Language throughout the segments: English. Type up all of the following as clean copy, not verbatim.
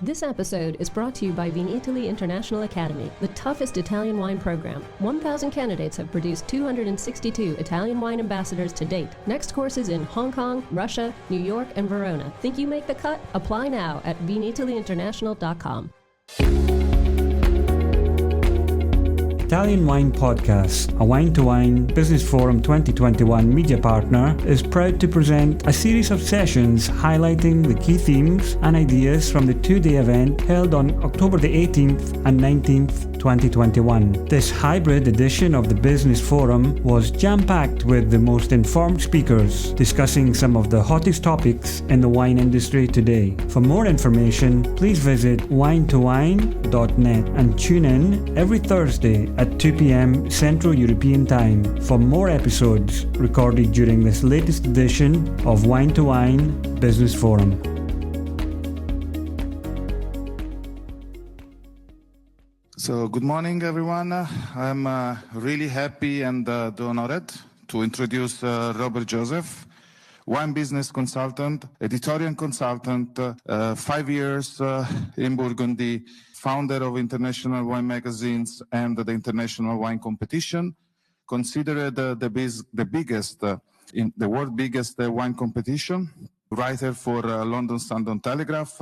This episode is brought to you by Vinitaly International Academy, the toughest Italian wine program. 1,000 candidates have produced 262 Italian wine ambassadors to date. Next courses in Hong Kong, Russia, New York, and Verona. Think you make the cut? Apply now at vinitalyinternational.com. Italian Wine Podcast, a Wine2Wine Business Forum 2021 media partner, is proud to present a series of sessions highlighting the key themes and ideas from the two-day event held on October the 18th and 19th, 2021. This hybrid edition of the Business Forum was jam-packed with the most informed speakers discussing some of the hottest topics in the wine industry today. For more information, please visit wine2wine.net and tune in every Thursday at 2 p.m. Central European Time for more episodes recorded during this latest edition of Wine2Wine Business Forum. So good morning, everyone. I'm really happy and honored to introduce Robert Joseph, wine business consultant, editorial consultant, 5 years in Burgundy, founder of international wine magazines and the international wine competition, considered the biggest, in the world biggest wine competition, writer for London Sunday Telegraph,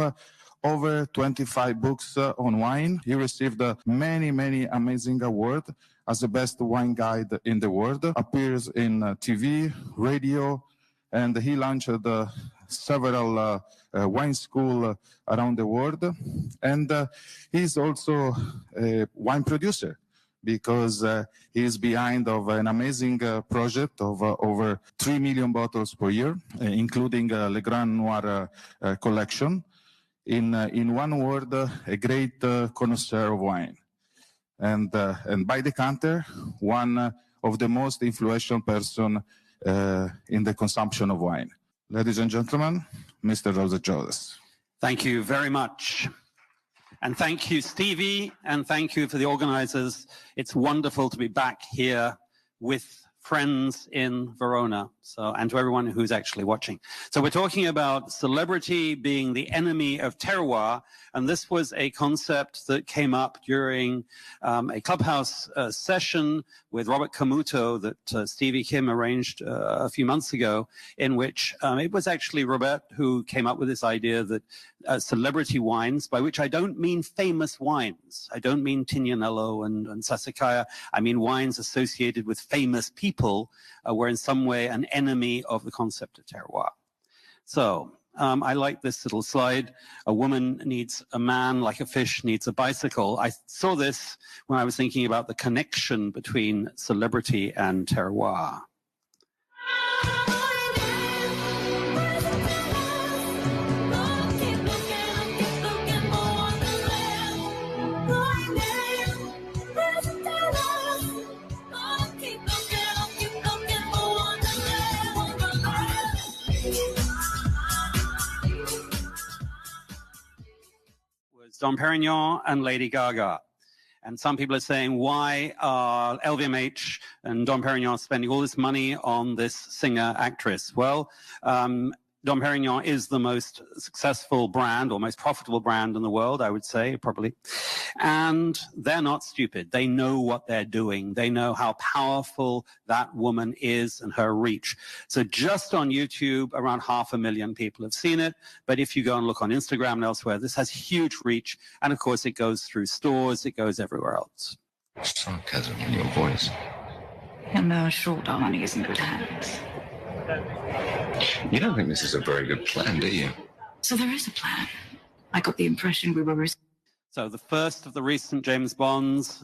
over 25 books on wine. He received many amazing awards as the best wine guide in the world, appears in TV, radio, and he launched several wine schools around the world. And he's also a wine producer because he is behind of an amazing project of over 3 million bottles per year, including the Grand Noir collection. In one word, a great connoisseur of wine. And by the counter, one of the most influential person in the consumption of wine. Ladies and gentlemen, Mr. Robert Joseph. Thank you very much. And thank you, Stevie, and thank you for the organizers. It's wonderful to be back here with friends in Verona, and to everyone who's actually watching. So we're talking about celebrity being the enemy of terroir, and this was a concept that came up during a clubhouse session with Robert Camuto that Stevie Kim arranged a few months ago, in which it was actually Robert who came up with this idea that celebrity wines, by which I don't mean famous wines. I don't mean Tignanello and Sassicaia. I mean wines associated with famous people were in some way an enemy of the concept of terroir. So I like this little slide. A woman needs a man like a fish needs a bicycle. I saw this when I was thinking about the connection between celebrity and terroir. Dom Perignon and Lady Gaga. And some people are saying, why are LVMH and Dom Perignon spending all this money on this singer-actress? Well, Dom Perignon is the most successful brand or most profitable brand in the world, I would say, probably. And they're not stupid. They know what they're doing. They know how powerful that woman is and her reach. So just on YouTube, around 500,000 people have seen it. But if you go and look on Instagram and elsewhere, this has huge reach. And of course, it goes through stores. It goes everywhere else. Sarcasm in your voice. And no short arming is in good hands. You don't think this is a very good plan, do you? So there is a plan. I got the impression we were... So the first of the recent James Bonds,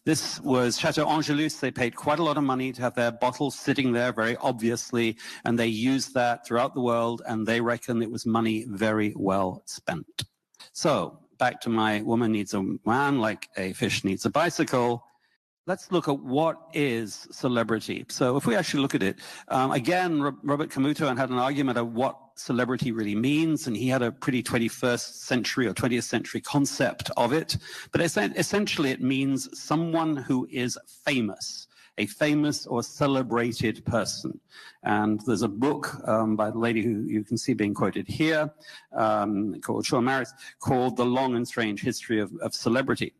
this was Chateau Angelus. They paid quite a lot of money to have their bottles sitting there very obviously, and they used that throughout the world, and they reckon it was money very well spent. So back to my woman needs a man like a fish needs a bicycle. Let's look at what is celebrity. So if we actually look at it, again, Robert Camuto had an argument of what celebrity really means, and he had a pretty 21st century or 20th century concept of it. But essentially it means someone who is famous. a famous or celebrated person. And there's a book by the lady who you can see being quoted here, called Shaw Maris, called The Long and Strange History of Celebrity.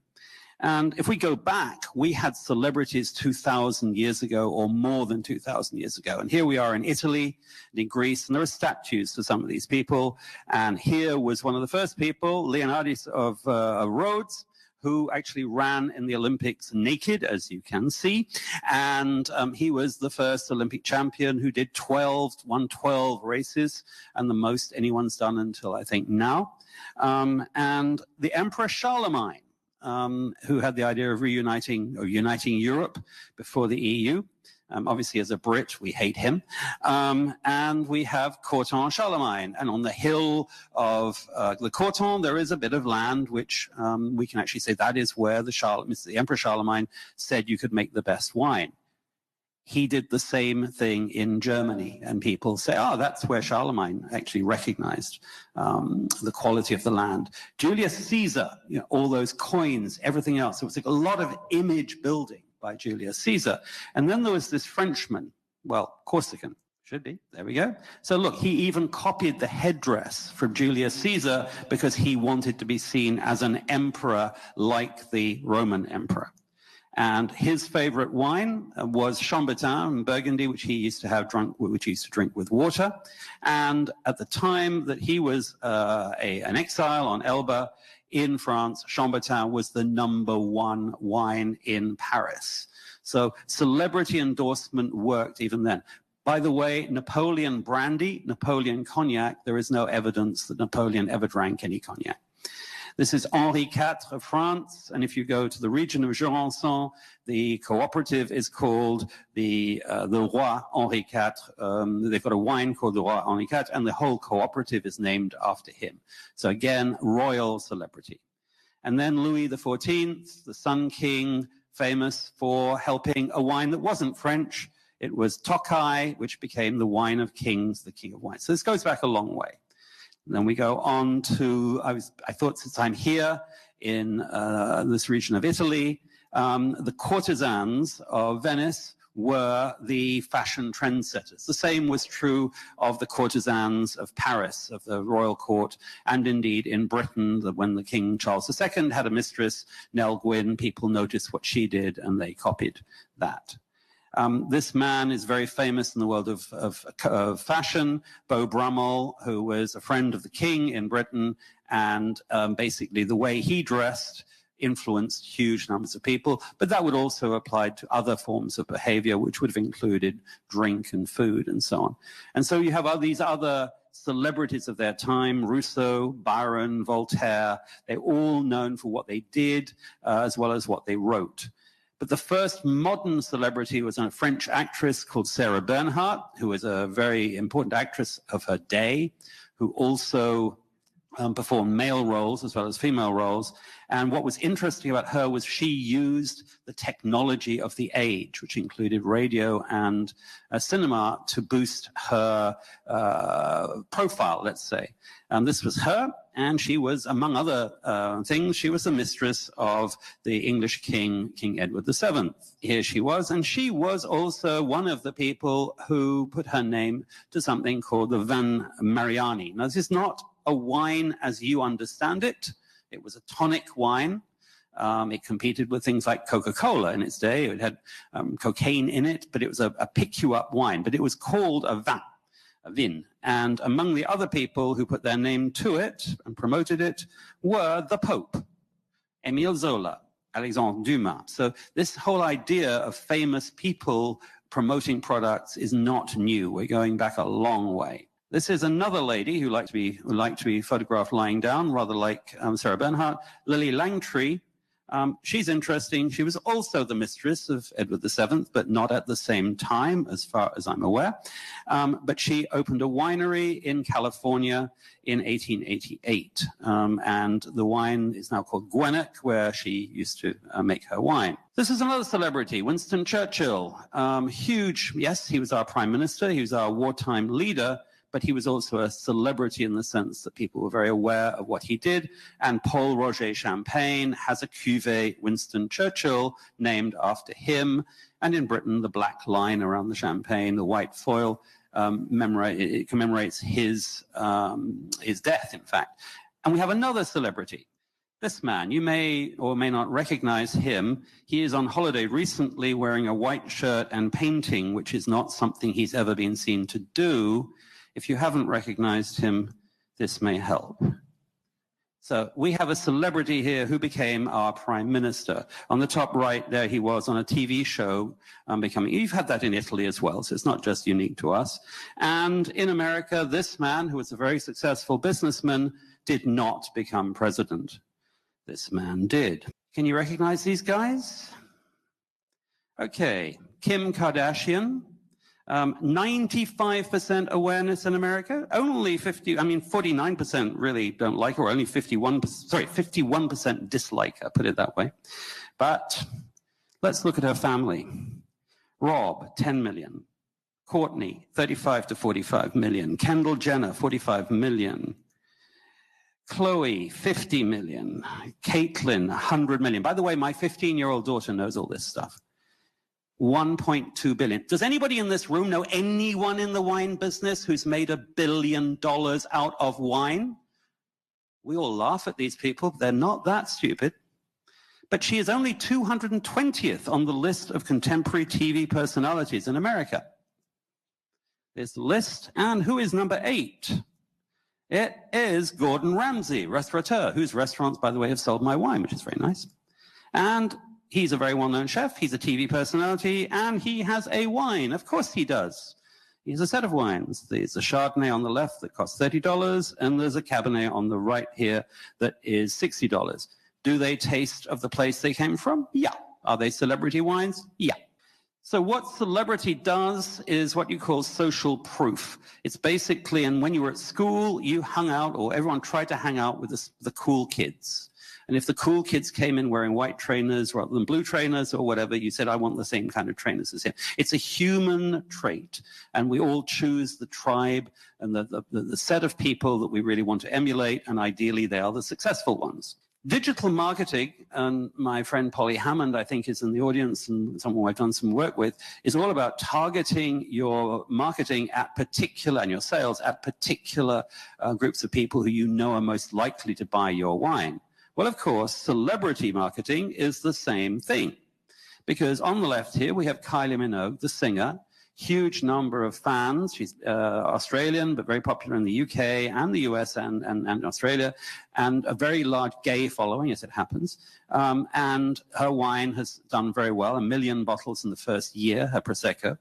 And if we go back, we had celebrities 2,000 years ago or more than 2,000 years ago. And here we are in Italy, in Greece, and there are statues for some of these people. And here was one of the first people, Leonidas of Rhodes, who actually ran in the Olympics naked, as you can see. And he was the first Olympic champion who won 12 races, and the most anyone's done until, I think, now. And the Emperor Charlemagne, who had the idea of uniting Europe before the EU. Obviously, as a Brit, we hate him. And we have Courton Charlemagne. And on the hill of the Courton, there is a bit of land which we can actually say that is where the Emperor Charlemagne said you could make the best wine. He did the same thing in Germany, and people say, oh, that's where Charlemagne actually recognized the quality of the land. Julius Caesar, all those coins, everything else. It was like a lot of image building by Julius Caesar. And then there was this Frenchman, Corsican, should be, there we go. So look, he even copied the headdress from Julius Caesar because he wanted to be seen as an emperor like the Roman emperor. And his favorite wine was Chambertin in Burgundy, which he used to drink with water. And at the time that he was an exile on Elba in France, Chambertin was the #1 wine in Paris. So celebrity endorsement worked even then. By the way, Napoleon brandy, Napoleon cognac, there is no evidence that Napoleon ever drank any cognac. This is Henri IV of France, and if you go to the region of Jurançon, the cooperative is called the Roi Henri IV. They've got a wine called the Roi Henri IV, and the whole cooperative is named after him. So again, royal celebrity. And then Louis XIV, the Sun King, famous for helping a wine that wasn't French. It was Tokay, which became the wine of kings, the king of wine. So this goes back a long way. And then we go on to, I thought since I'm here in this region of Italy, the courtesans of Venice were the fashion trendsetters. The same was true of the courtesans of Paris, of the royal court, and indeed in Britain, when the King Charles II had a mistress, Nell Gwyn, people noticed what she did and they copied that. This man is very famous in the world of fashion, Beau Brummel, who was a friend of the king in Britain, and basically the way he dressed influenced huge numbers of people, but that would also apply to other forms of behavior, which would have included drink and food and so on. And so you have all these other celebrities of their time, Rousseau, Byron, Voltaire, they're all known for what they did as well as what they wrote. But the first modern celebrity was a French actress called Sarah Bernhardt, who was a very important actress of her day, who also performed male roles as well as female roles. And what was interesting about her was she used the technology of the age, which included radio and cinema, to boost her profile, let's say. And this was her, and she was, among other things, she was the mistress of the English king, King Edward VII. Here she was, and she was also one of the people who put her name to something called the Vin Mariani. Now, this is not a wine as you understand it. It was a tonic wine. It competed with things like Coca-Cola in its day. It had cocaine in it, but it was a pick-you-up wine. But it was called a vin. And among the other people who put their name to it and promoted it were the Pope, Émile Zola, Alexandre Dumas. So this whole idea of famous people promoting products is not new. We're going back a long way. This is another lady who liked to be photographed lying down, rather like Sarah Bernhardt, Lily Langtry. She's interesting. She was also the mistress of Edward VII, but not at the same time, as far as I'm aware. But she opened a winery in California in 1888. And the wine is now called Gwennock, where she used to make her wine. This is another celebrity, Winston Churchill. Huge, yes, he was our prime minister. He was our wartime leader. but he was also a celebrity in the sense that people were very aware of what he did. And Paul Roger Champagne has a cuvée, Winston Churchill, named after him. And in Britain, the black line around the champagne, the white foil, it commemorates his death, in fact. And we have another celebrity. This man, you may or may not recognize him. He is on holiday recently wearing a white shirt and painting, which is not something he's ever been seen to do. If you haven't recognized him, this may help. So we have a celebrity here who became our prime minister. On the top right there he was on a TV show you've had that in Italy as well, so it's not just unique to us. And in America, this man, who was a very successful businessman, did not become president. This man did. Can you recognize these guys? Okay, Kim Kardashian. 95% awareness in America. Only 49% really don't like her, or only 51% dislike her, put it that way. But let's look at her family. Rob, 10 million. Courtney, 35 to 45 million. Kendall Jenner, 45 million. Chloe, 50 million. Caitlyn, 100 million. By the way, my 15-year-old daughter knows all this stuff. 1.2 billion. Does anybody in this room know anyone in the wine business who's made $1 billion out of wine? We all laugh at these people. They're not that stupid. But she is only 220th on the list of contemporary TV personalities in America. There's the list. And who is number 8? It is Gordon Ramsay, restaurateur, whose restaurants, by the way, have sold my wine, which is very nice. And he's a very well-known chef, he's a TV personality, and he has a wine. Of course he does. He has a set of wines. There's a Chardonnay on the left that costs $30, and there's a Cabernet on the right here that is $60. Do they taste of the place they came from? Yeah. Are they celebrity wines? Yeah. So what celebrity does is what you call social proof. It's basically, and when you were at school, you hung out, or everyone tried to hang out with the cool kids. And if the cool kids came in wearing white trainers rather than blue trainers or whatever, you said, I want the same kind of trainers as him. It's a human trait. And we all choose the tribe and the set of people that we really want to emulate. And ideally, they are the successful ones. Digital marketing, and my friend Polly Hammond, I think, is in the audience and someone I've done some work with, is all about targeting your marketing at particular, and your sales at particular groups of people who you know are most likely to buy your wine. Well, of course, celebrity marketing is the same thing. Because on the left here, we have Kylie Minogue, the singer, huge number of fans. She's Australian, but very popular in the UK and the US and Australia, and a very large gay following, as it happens. And her wine has done very well, 1 million bottles in the first year, her Prosecco.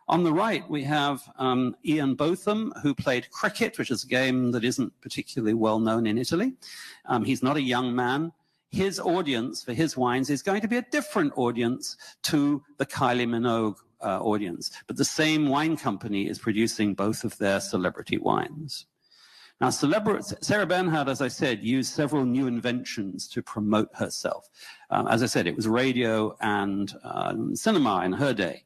On the right, we have Ian Botham, who played cricket, which is a game that isn't particularly well known in Italy. He's not a young man. His audience for his wines is going to be a different audience to the Kylie Minogue audience. But the same wine company is producing both of their celebrity wines. Now, Sarah Bernhardt, as I said, used several new inventions to promote herself. As I said, it was radio and cinema in her day.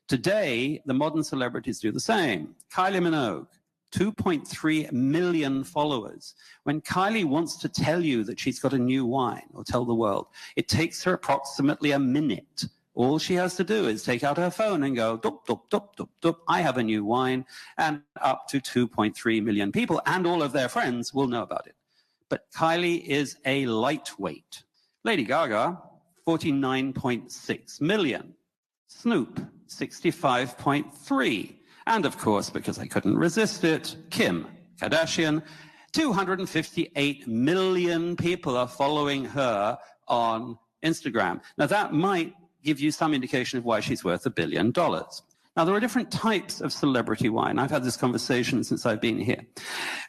Today, the modern celebrities do the same. Kylie Minogue, 2.3 million followers. When Kylie wants to tell you that she's got a new wine, or tell the world, it takes her approximately a minute. All she has to do is take out her phone and go, dup, dup, dup, dup, dup, I have a new wine, and up to 2.3 million people and all of their friends will know about it. But Kylie is a lightweight. Lady Gaga, 49.6 million. Snoop, 65.3. And of course, because I couldn't resist it, Kim Kardashian, 258 million people are following her on Instagram. Now that might give you some indication of why she's worth $1 billion. Now, there are different types of celebrity wine. I've had this conversation since I've been here.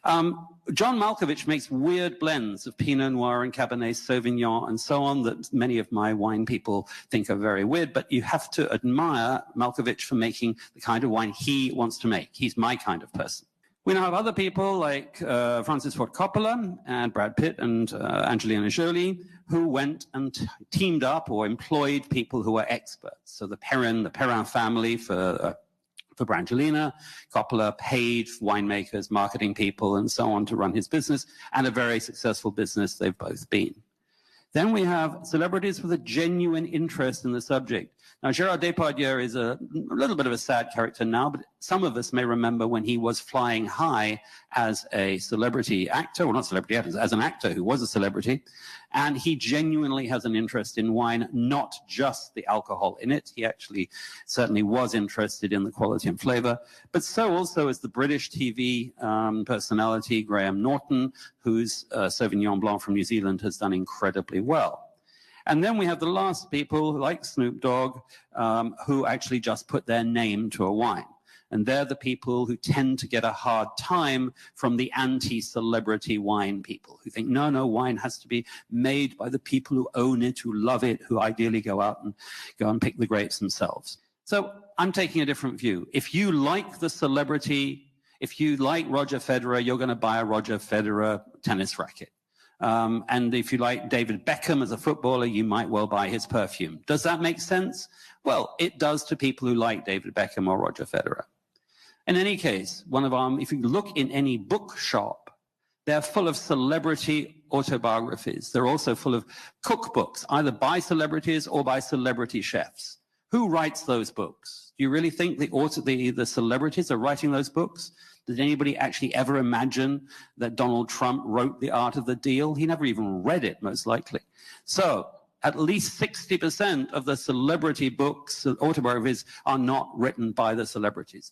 John Malkovich makes weird blends of Pinot Noir and Cabernet Sauvignon and so on that many of my wine people think are very weird, but you have to admire Malkovich for making the kind of wine he wants to make. He's my kind of person. We now have other people like Francis Ford Coppola and Brad Pitt and Angelina Jolie, who went and teamed up or employed people who are experts. So the Perrin family for for Brangelina. Coppola paid winemakers, marketing people, and so on to run his business, and a very successful business they've both been. Then we have celebrities with a genuine interest in the subject. Now, Gérard Depardieu is a little bit of a sad character now, but some of us may remember when he was flying high as a celebrity actor, well, not celebrity actor, as an actor who was a celebrity, and he genuinely has an interest in wine, not just the alcohol in it. He actually certainly was interested in the quality and flavor, but so also is the British TV personality, Graham Norton, whose Sauvignon Blanc from New Zealand has done incredibly well. And then we have the last people, like Snoop Dogg, who actually just put their name to a wine. And they're the people who tend to get a hard time from the anti-celebrity wine people, who think, no, wine has to be made by the people who own it, who love it, who ideally go out and go and pick the grapes themselves. So I'm taking a different view. If you like the celebrity, if you like Roger Federer, you're going to buy a Roger Federer tennis racket. And if you like David Beckham as a footballer, you might well buy his perfume. Does that make sense? Well, it does to people who like David Beckham or Roger Federer. In any case, if you look in any bookshop, they're full of celebrity autobiographies. They're also full of cookbooks, either by celebrities or by celebrity chefs. Who writes those books? Do you really think the celebrities are writing those books? Did anybody actually ever imagine that Donald Trump wrote The Art of the Deal? He never even read it, most likely. So at least 60% of the celebrity books, autobiographies, are not written by the celebrities.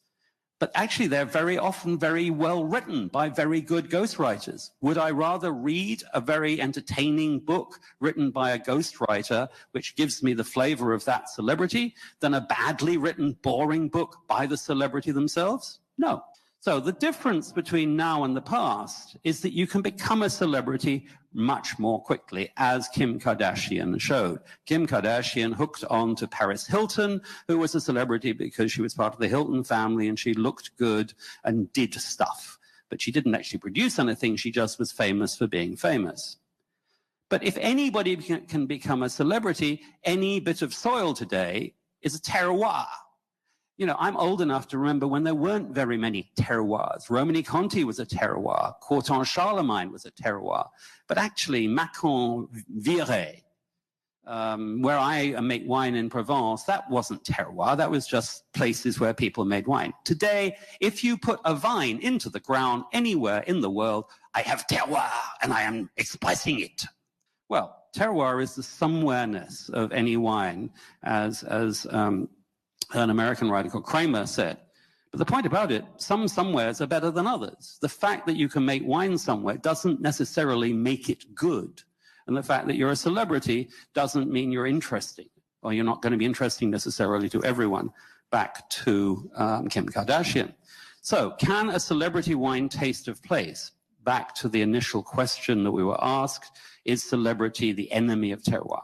But actually, they're very often very well written by very good ghostwriters. Would I rather read a very entertaining book written by a ghostwriter, which gives me the flavor of that celebrity, than a badly written, boring book by the celebrity themselves? No. So the difference between now and the past is that you can become a celebrity much more quickly, as Kim Kardashian showed. Kim Kardashian hooked on to Paris Hilton, who was a celebrity because she was part of the Hilton family and she looked good and did stuff. But she didn't actually produce anything, she just was famous for being famous. But if anybody can become a celebrity, any bit of soil today is a terroir. You know, I'm old enough to remember when there weren't very many terroirs. Romani Conti was a terroir. Corton Charlemagne was a terroir. But actually, Macon Virey, where I make wine in Provence, that wasn't terroir. That was just places where people made wine. Today, if you put a vine into the ground anywhere in the world, I have terroir and I am expressing it. Well, terroir is the somewhereness of any wine, as an American writer called Kramer said. But the point about it, some somewheres are better than others. The fact that you can make wine somewhere doesn't necessarily make it good. And the fact that you're a celebrity doesn't mean you're interesting, or you're not going to be interesting necessarily to everyone. Back to Kim Kardashian. So can a celebrity wine taste of place? Back to the initial question that we were asked, is celebrity the enemy of terroir?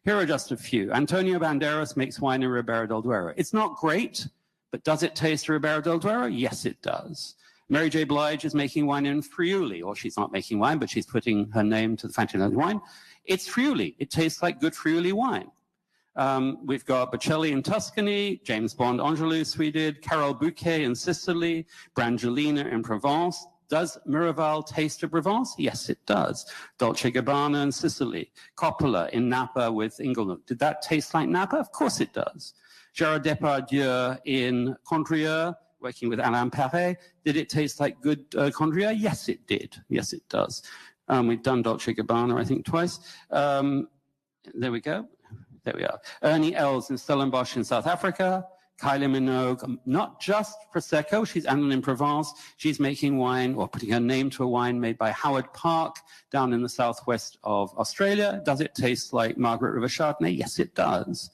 Here are just a few. Antonio Banderas makes wine in Ribera del Duero. It's not great, but does it taste Ribera del Duero? Yes, it does. Mary J. Blige is making wine in Friuli, or she's not making wine, but she's putting her name to the Fantinelli wine. It's Friuli. It tastes like good Friuli wine. We've got Bocelli in Tuscany, James Bond Angelus we did, Carole Bouquet in Sicily, Brangelina in Provence. Does Miraval taste of Provence? Yes, it does. Dolce Gabbana in Sicily. Coppola in Napa with Inglenook. Did that taste like Napa? Of course it does. Gérard Depardieu in Condrieu, working with Alain Perret. Did it taste like good Condrieu? Yes, it did. Yes, it does. We've done Dolce Gabbana, I think, twice. There we go. There we are. Ernie Els in Stellenbosch in South Africa. Kylie Minogue, not just Prosecco, she's in Provence. She's making wine, or putting her name to a wine made by Howard Park down in the southwest of Australia. Does it taste like Margaret River Chardonnay? Yes, it does.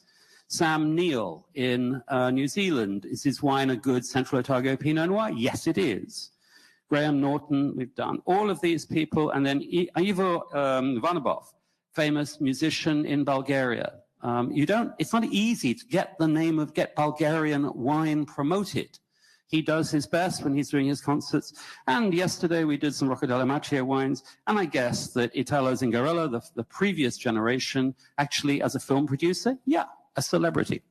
Sam Neill in New Zealand, is his wine a good Central Otago Pinot Noir? Yes, it is. Graham Norton, we've done all of these people. And then Ivo Vanabov, famous musician in Bulgaria. It's not easy to get Bulgarian wine promoted. He does his best when he's doing his concerts. And yesterday we did some Rocca delle Macchie wines. And I guess that Italo Zingarello, the previous generation, actually as a film producer, yeah, a celebrity.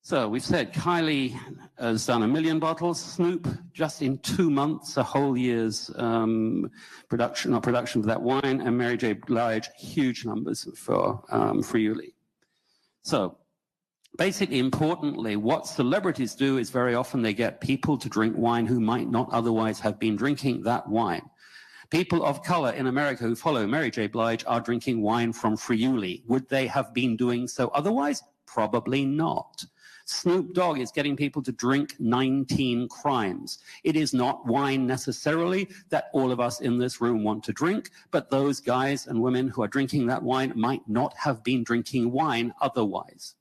So we've said Kylie has done 1 million bottles, Snoop just in 2 months, a whole year's production of that wine, and Mary J. Blige, huge numbers for Friuli. So basically, importantly, what celebrities do is very often they get people to drink wine who might not otherwise have been drinking that wine. People of color in America who follow Mary J. Blige are drinking wine from Friuli. Would they have been doing so otherwise? Probably not. Snoop Dogg is getting people to drink 19 crimes. It is not wine necessarily that all of us in this room want to drink, but those guys and women who are drinking that wine might not have been drinking wine otherwise.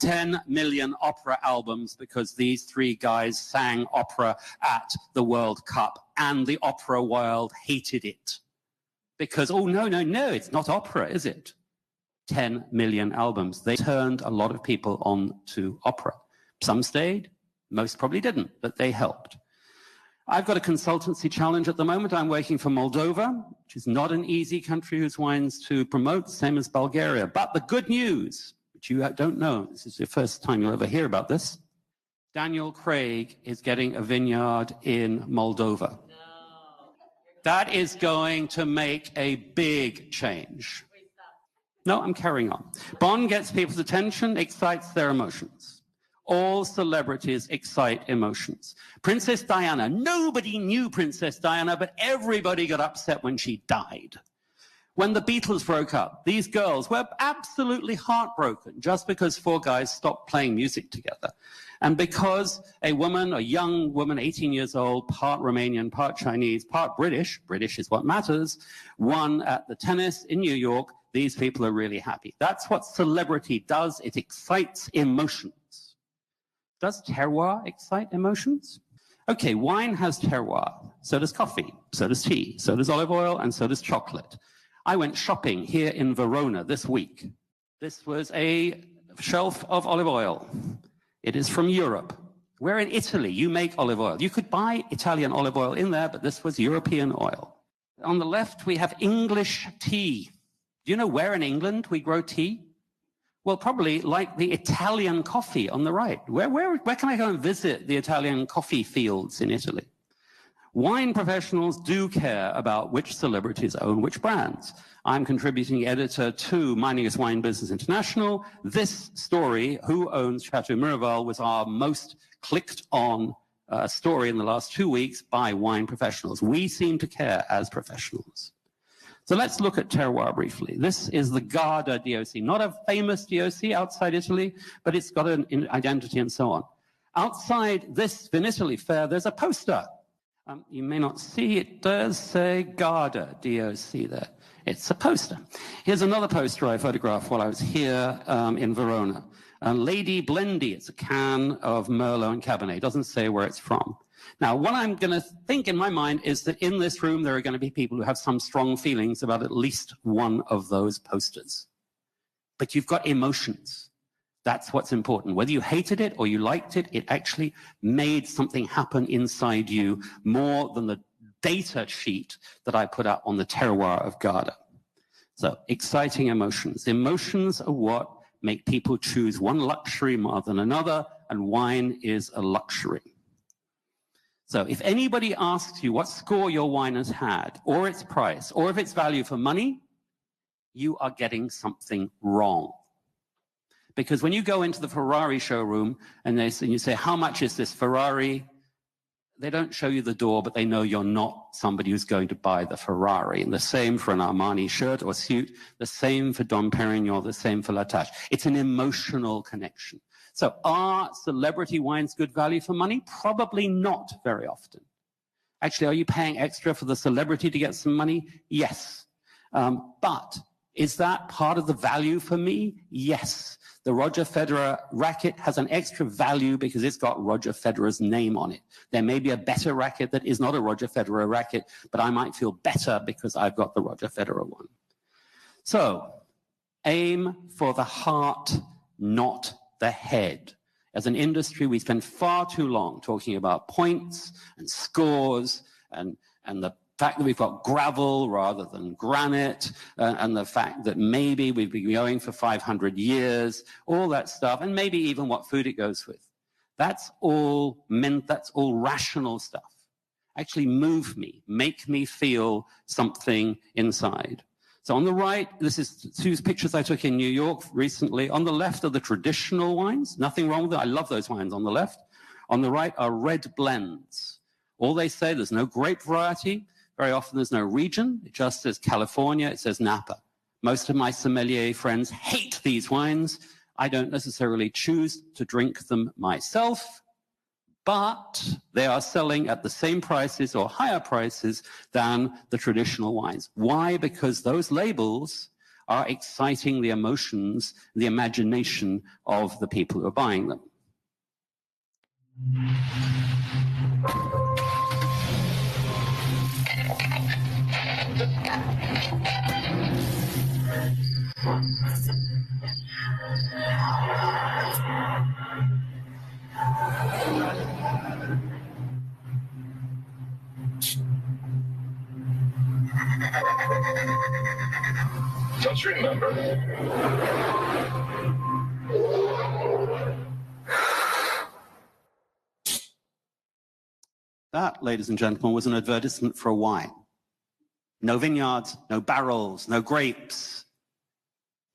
$10 million opera albums because these three guys sang opera at the World Cup, and the opera world hated it. Because, oh, no, it's not opera, is it? 10 million albums. They turned a lot of people on to opera. Some stayed, most probably didn't, but they helped. I've got a consultancy challenge at the moment. I'm working for Moldova, which is not an easy country whose wines to promote, same as Bulgaria. But the good news, which you don't know, this is the first time you'll ever hear about this, Daniel Craig is getting a vineyard in Moldova. No. That is going to make a big change. No, I'm carrying on. Bond gets people's attention, excites their emotions. All celebrities excite emotions. Princess Diana, nobody knew Princess Diana, but everybody got upset when she died. When the Beatles broke up, these girls were absolutely heartbroken just because 4 guys stopped playing music together. And because a young woman, 18 years old, part Romanian, part Chinese, part British is what matters, won at the tennis in New York, these people are really happy. That's what celebrity does. It excites emotions. Does terroir excite emotions? Okay, wine has terroir. So does coffee, so does tea, so does olive oil, and so does chocolate. I went shopping here in Verona this week. This was a shelf of olive oil. It is from Europe. We're in Italy. You make olive oil. You could buy Italian olive oil in there, but this was European oil. On the left, we have English tea. Do you know where in England we grow tea? Well, probably like the Italian coffee on the right. Where can I go and visit the Italian coffee fields in Italy? Wine professionals do care about which celebrities own which brands. I'm contributing editor to Meininger's Wine Business International. This story, who owns Chateau Miraval, was our most clicked on story in the last 2 weeks by wine professionals. We seem to care as professionals. So let's look at terroir briefly. This is the Garda DOC, not a famous DOC outside Italy, but it's got an identity and so on. Outside this Vinitaly fair, there's a poster. You may not see, it does say Garda DOC there. It's a poster. Here's another poster I photographed while I was here in Verona. Lady Blendy, it's a can of Merlot and Cabernet. It doesn't say where it's from. Now, what I'm going to think in my mind is that in this room, there are going to be people who have some strong feelings about at least one of those posters. But you've got emotions. That's what's important. Whether you hated it or you liked it, it actually made something happen inside you more than the data sheet that I put up on the terroir of Garda. So, exciting emotions. Emotions are what make people choose one luxury more than another, and wine is a luxury. So if anybody asks you what score your wine has had, or its price, or if it's value for money, you are getting something wrong. Because when you go into the Ferrari showroom and you say, how much is this Ferrari? They don't show you the door, but they know you're not somebody who's going to buy the Ferrari. And the same for an Armani shirt or suit, the same for Dom Perignon, the same for La Tâche. It's an emotional connection. So are celebrity wines good value for money? Probably not very often. Actually, are you paying extra for the celebrity to get some money? Yes. But is that part of the value for me? Yes. The Roger Federer racket has an extra value because it's got Roger Federer's name on it. There may be a better racket that is not a Roger Federer racket, but I might feel better because I've got the Roger Federer one. So, aim for the heart, not the head. As an industry, we spend far too long talking about points and scores and the fact that we've got gravel rather than granite, and the fact that maybe we've been going for 500 years, all that stuff, and maybe even what food it goes with. That's all rational stuff. Actually move me, make me feel something inside. So on the right, this is two pictures I took in New York recently. On the left are the traditional wines. Nothing wrong with it. I love those wines on the left. On the right are red blends. All they say, there's no grape variety. Very often there's no region. It just says California. It says Napa. Most of my sommelier friends hate these wines. I don't necessarily choose to drink them myself, but they are selling at the same prices or higher prices than the traditional wines. Why? Because those labels are exciting the emotions, the imagination of the people who are buying them. Just remember, that, ladies and gentlemen, was an advertisement for a wine. No vineyards, no barrels, no grapes.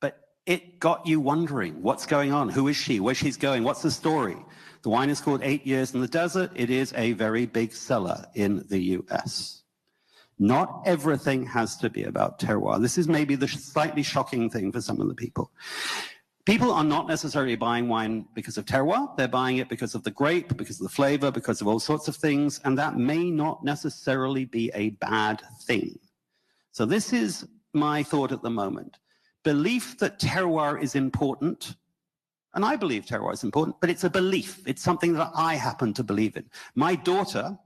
But it got you wondering, what's going on? Who is she? Where she's going? What's the story? The wine is called 8 Years in the Desert. It is a very big seller in the US. Not everything has to be about terroir. This is maybe the slightly shocking thing for some of the people. People are not necessarily buying wine because of terroir. They're buying it because of the grape, because of the flavor, because of all sorts of things, and that may not necessarily be a bad thing. So this is my thought at the moment. Belief that terroir is important, and I believe terroir is important, but it's a belief. It's something that I happen to believe in. My daughter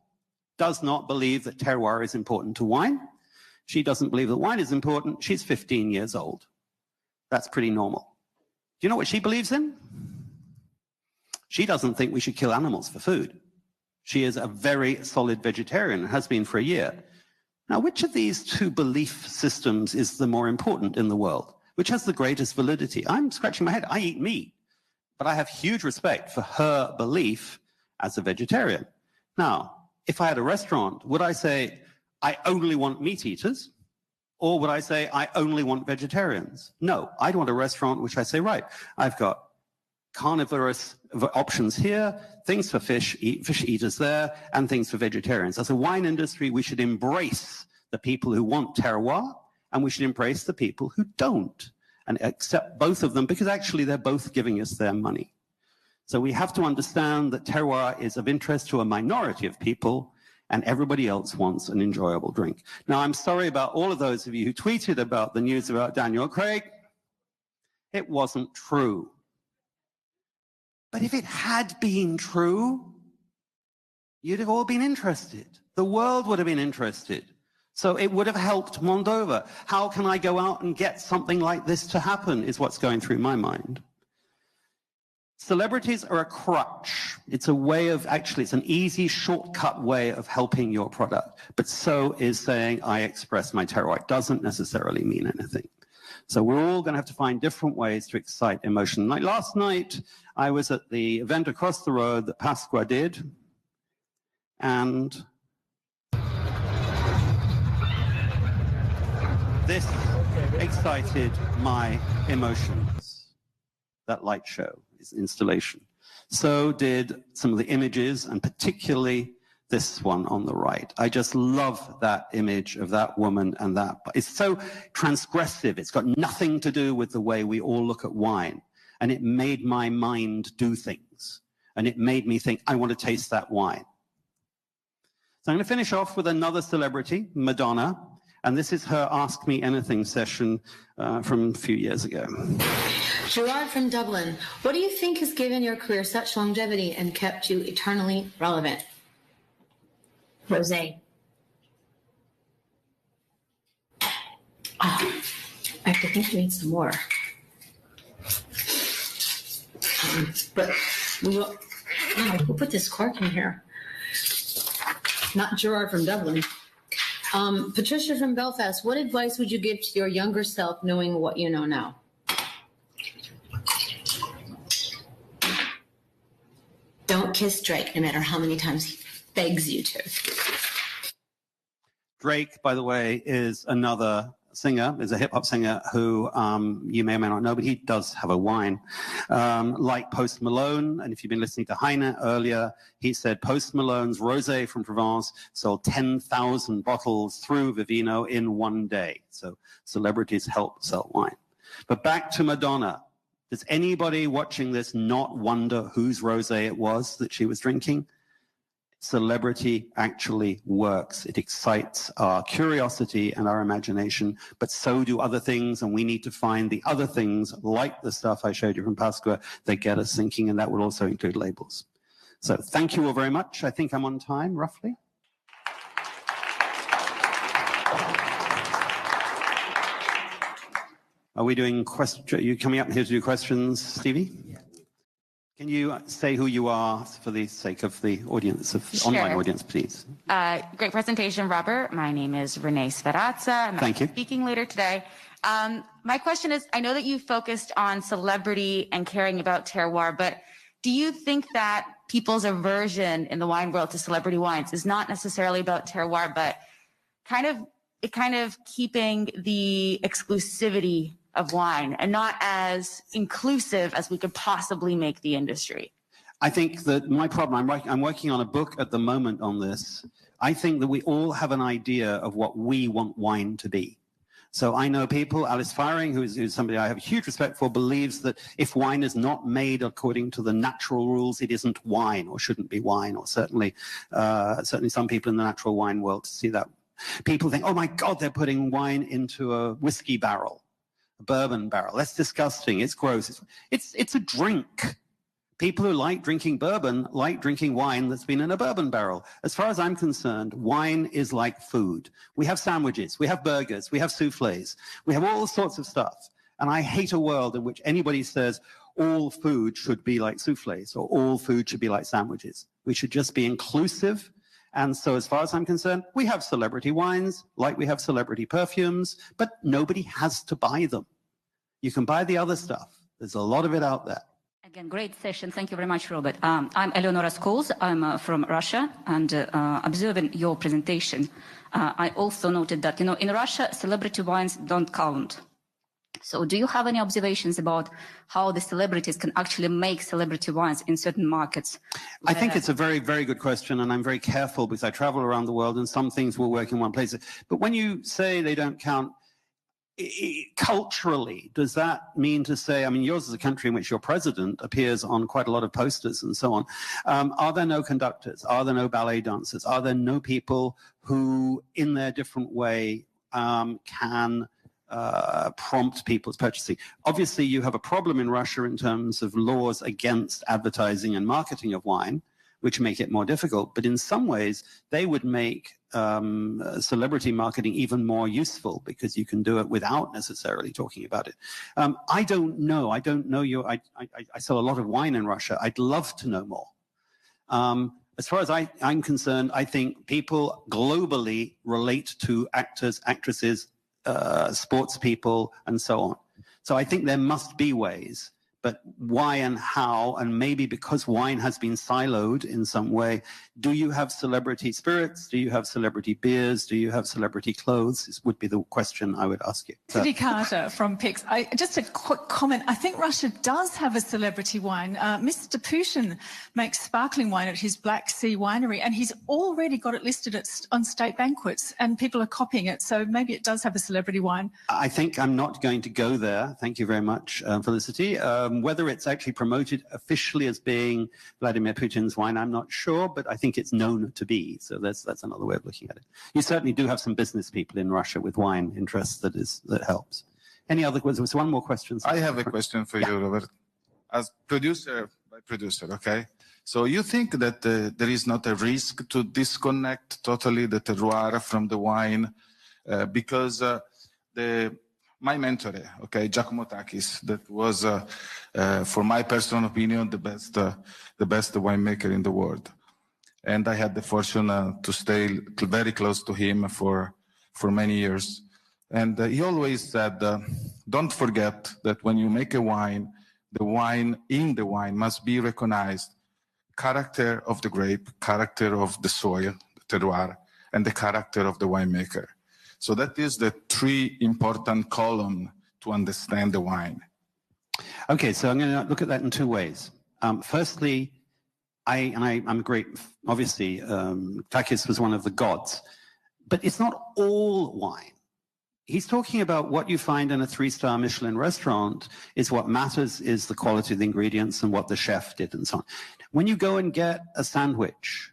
does not believe that terroir is important to wine. She doesn't believe that wine is important. She's 15 years old. That's pretty normal. Do you know what she believes in? She doesn't think we should kill animals for food. She is a very solid vegetarian and has been for a year. Now, which of these two belief systems is the more important in the world? Which has the greatest validity? I'm scratching my head. I eat meat, but I have huge respect for her belief as a vegetarian. Now, if I had a restaurant, would I say, I only want meat eaters? Or would I say, I only want vegetarians? No, I'd want a restaurant which I say, right, I've got carnivorous options here, things for fish eaters there, and things for vegetarians. As a wine industry, we should embrace the people who want terroir, and we should embrace the people who don't, and accept both of them, because actually they're both giving us their money. So we have to understand that terroir is of interest to a minority of people, and everybody else wants an enjoyable drink. Now, I'm sorry about all of those of you who tweeted about the news about Daniel Craig. It wasn't true. But if it had been true, you'd have all been interested. The world would have been interested. So it would have helped Moldova. How can I go out and get something like this to happen is what's going through my mind. Celebrities are a crutch. It's a way of, actually, it's an easy, shortcut way of helping your product. But so is saying, I express my terroir. It doesn't necessarily mean anything. So we're all going to have to find different ways to excite emotion. Like last night, I was at the event across the road that Pasqua did, and this excited my emotions, that light show. Installation. So did some of the images, and particularly this one on the right. I just love that image of that woman, and that it's so transgressive. It's got nothing to do with the way we all look at wine, and it made my mind do things, and it made me think, I want to taste that wine. So I'm going to finish off with another celebrity, Madonna, And this is her Ask Me Anything session from a few years ago. Gerard from Dublin, what do you think has given your career such longevity and kept you eternally relevant? Rosé. Oh, I have to think we need some more. But we'll put this cork in here. Not Gerard from Dublin. Patricia from Belfast, what advice would you give to your younger self knowing what you know now? Don't kiss Drake, no matter how many times he begs you to. Drake, by the way, is another singer, is a hip-hop singer who you may or may not know, but he does have a wine. Like Post Malone, and if you've been listening to Heine earlier, he said Post Malone's Rosé from Provence sold 10,000 bottles through Vivino in one day. So celebrities help sell wine. But back to Madonna. Does anybody watching this not wonder whose rosé it was that she was drinking? Celebrity actually works. It excites our curiosity and our imagination, but so do other things, and we need to find the other things, like the stuff I showed you from Pasqua, that get us thinking, and that will also include labels. So thank you all very much. I think I'm on time, roughly. Are we doing questions? Are you coming up here to do questions, Stevie? Yeah. Can you say who you are for the sake of the audience, of the online audience, please? Great presentation, Robert. My name is Renee Sverazza. Thank you. Speaking later today. My question is, I know that you focused on celebrity and caring about terroir, but do you think that people's aversion in the wine world to celebrity wines is not necessarily about terroir, but kind of keeping the exclusivity of wine and not as inclusive as we could possibly make the industry? I think that my problem, I'm working on a book at the moment on this. I think that we all have an idea of what we want wine to be. So I know people, Alice Firing, who's somebody I have huge respect for, believes that if wine is not made according to the natural rules, it isn't wine or shouldn't be wine, or certainly some people in the natural wine world see that. People think, oh my God, they're putting wine into a whiskey barrel, a bourbon barrel. That's disgusting. It's gross. It's a drink. People who like drinking bourbon like drinking wine that's been in a bourbon barrel. As far as I'm concerned, wine is like food. We have sandwiches, we have burgers, we have soufflés, we have all sorts of stuff. And I hate a world in which anybody says all food should be like soufflés or all food should be like sandwiches. We should just be inclusive. And so as far as I'm concerned, we have celebrity wines, like we have celebrity perfumes, but nobody has to buy them. You can buy the other stuff. There's a lot of it out there. Again, great session. Thank you very much, Robert. I'm Eleonora Scholes. I'm from Russia, and observing your presentation, I also noted that, in Russia, celebrity wines don't count. So do you have any observations about how the celebrities can actually make celebrity wines in certain markets? I think it's a very, very good question, and I'm very careful because I travel around the world and some things will work in one place. But when you say they don't count, culturally, does that mean to say, I mean, yours is a country in which your president appears on quite a lot of posters and so on. Are there no conductors? Are there no ballet dancers? Are there no people who, in their different way, can prompt people's purchasing? Obviously, you have a problem in Russia in terms of laws against advertising and marketing of wine, which make it more difficult. But in some ways, they would make celebrity marketing even more useful because you can do it without necessarily talking about it. I don't know. I don't know you. I sell a lot of wine in Russia. I'd love to know more. As far as I'm concerned, I think people globally relate to actors, actresses, sports people, and so on. So I think there must be ways. But why and how, and maybe because wine has been siloed in some way, do you have celebrity spirits? Do you have celebrity beers? Do you have celebrity clothes? This would be the question I would ask you. Cindy Carter from PIX. Just a quick comment. I think Russia does have a celebrity wine. Mr. Putin makes sparkling wine at his Black Sea winery, and he's already got it listed on state banquets, and people are copying it. So maybe it does have a celebrity wine. I think I'm not going to go there. Thank you very much, Felicity. Whether it's actually promoted officially as being Vladimir Putin's wine, I'm not sure, but I think it's known to be. So that's another way of looking at it. You certainly do have some business people in Russia with wine interests that helps. Any other questions? There was one more question. I have a question for you, Robert. As producer, okay? So you think that there is not a risk to disconnect totally the terroir from the wine? Because my mentor, okay, Giacomo Takis, that was, for my personal opinion, the best winemaker in the world. And I had the fortune to stay very close to him for many years. And he always said, don't forget that when you make a wine, the wine must be recognized. Character of the grape, character of the soil, the terroir, and the character of the winemaker. So that is the three important columns to understand the wine. Okay, so I'm going to look at that in two ways. Firstly, I'm great. Obviously, Takis was one of the gods, but it's not all wine. He's talking about what you find in a 3-star Michelin restaurant is what matters is the quality of the ingredients and what the chef did and so on. When you go and get a sandwich,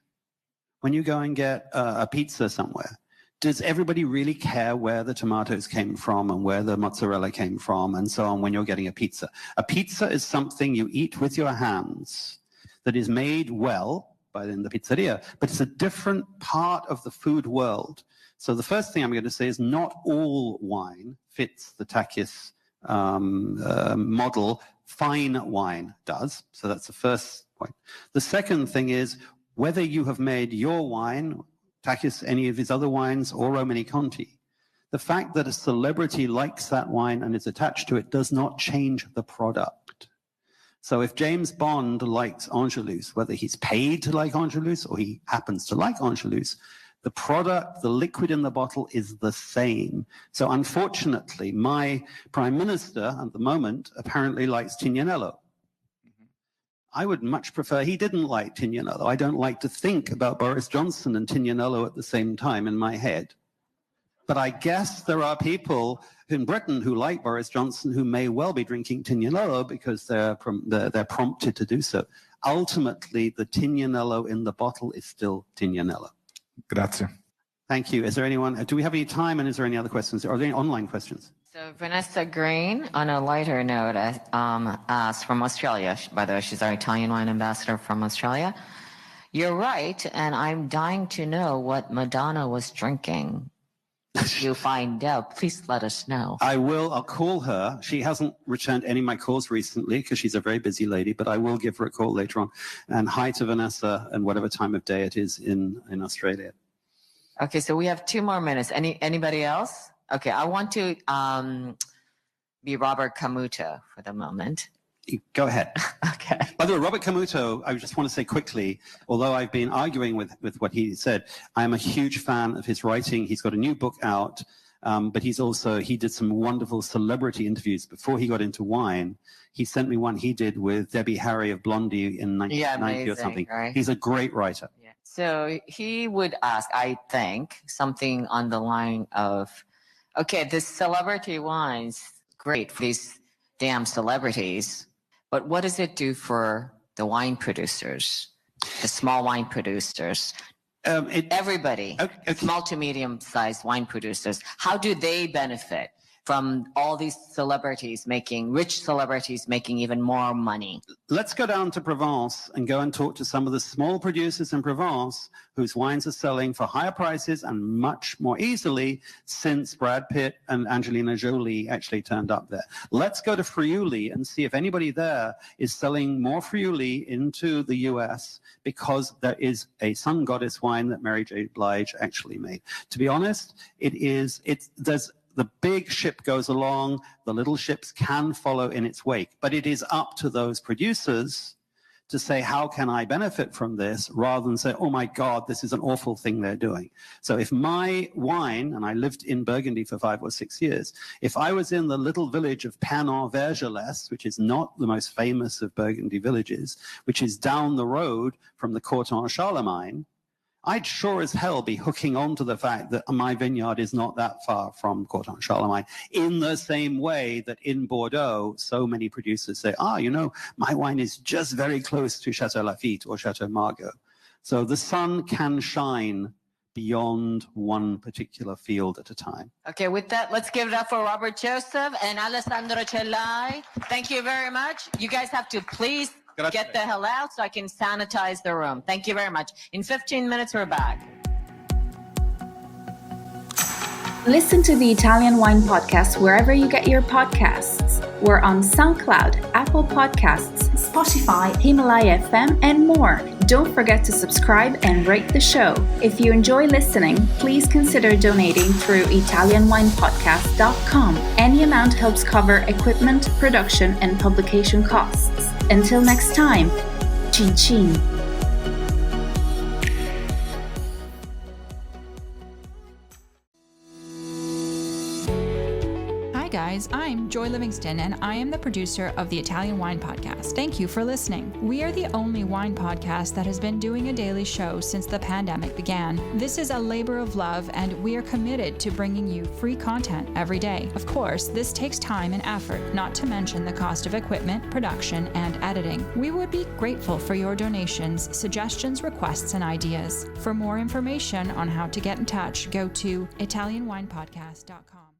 when you go and get a pizza somewhere, does everybody really care where the tomatoes came from and where the mozzarella came from and so on when you're getting a pizza? A pizza is something you eat with your hands that is made well in the pizzeria, but it's a different part of the food world. So the first thing I'm going to say is not all wine fits the Takis model. Fine wine does. So that's the first point. The second thing is whether you have made your wine, Takis, any of his other wines, or Romani Conti, the fact that a celebrity likes that wine and is attached to it does not change the product. So if James Bond likes Angelus, whether he's paid to like Angelus or he happens to like Angelus, the product, the liquid in the bottle is the same. So unfortunately, my prime minister at the moment apparently likes Tignanello. I would much prefer he didn't like Tignanello. I don't like to think about Boris Johnson and Tignanello at the same time in my head. But I guess there are people in Britain who like Boris Johnson who may well be drinking Tignanello because they're prompted to do so. Ultimately, the Tignanello in the bottle is still Tignanello. Grazie. Thank you. Is there anyone? Do we have any time? And is there any other questions? Are there any online questions? So Vanessa Green, on a lighter note, asked from Australia. By the way, she's our Italian wine ambassador from Australia. You're right, and I'm dying to know what Madonna was drinking. If you find out, please let us know. I will. I'll call her. She hasn't returned any of my calls recently because she's a very busy lady, but I will give her a call later on. And hi to Vanessa and whatever time of day it is in Australia. Okay, so we have 2 more minutes. Anybody else? Okay, I want to be Robert Camuto for the moment. Go ahead. Okay. By the way, Robert Camuto, I just want to say quickly, although I've been arguing with what he said, I am a huge fan of his writing. He's got a new book out, but he did some wonderful celebrity interviews before he got into wine. He sent me one he did with Debbie Harry of Blondie in 1990 or something. Right? He's a great writer. Yeah. So he would ask, I think, something on the line of, okay, this celebrity wine's great for these damn celebrities, but what does it do for the wine producers, the small wine producers? Everybody, okay. Small to medium-sized wine producers, how do they benefit from all these rich celebrities making even more money? Let's go down to Provence and go and talk to some of the small producers in Provence whose wines are selling for higher prices and much more easily since Brad Pitt and Angelina Jolie actually turned up there. Let's go to Friuli and see if anybody there is selling more Friuli into the US because there is a Sun Goddess wine that Mary J. Blige actually made. To be honest, the big ship goes along, the little ships can follow in its wake, but it is up to those producers to say, how can I benefit from this, rather than say, oh my God, this is an awful thing they're doing. So if my wine, and I lived in Burgundy for 5 or 6 years, if I was in the little village of Panon-Vergelès, which is not the most famous of Burgundy villages, which is down the road from the Corton Charlemagne, I'd sure as hell be hooking on to the fact that my vineyard is not that far from Courtin Charlemagne, in the same way that in Bordeaux, so many producers say, my wine is just very close to Chateau Lafite or Chateau Margaux. So the sun can shine beyond one particular field at a time. Okay, with that, let's give it up for Robert Joseph and Alessandro Cellai. Thank you very much. You guys have to please get the hell out so I can sanitize the room. Thank you very much. In 15 minutes, we're back. Listen to the Italian Wine Podcast wherever you get your podcasts. We're on SoundCloud, Apple Podcasts, Spotify, Himalaya FM, and more. Don't forget to subscribe and rate the show. If you enjoy listening, please consider donating through ItalianWinePodcast.com. Any amount helps cover equipment, production, and publication costs. Until next time, chin chin. Guys, I'm Joy Livingston, and I am the producer of the Italian Wine Podcast. Thank you for listening. We are the only wine podcast that has been doing a daily show since the pandemic began. This is a labor of love, and we are committed to bringing you free content every day. Of course, this takes time and effort, not to mention the cost of equipment, production, and editing. We would be grateful for your donations, suggestions, requests, and ideas. For more information on how to get in touch, go to ItalianWinePodcast.com.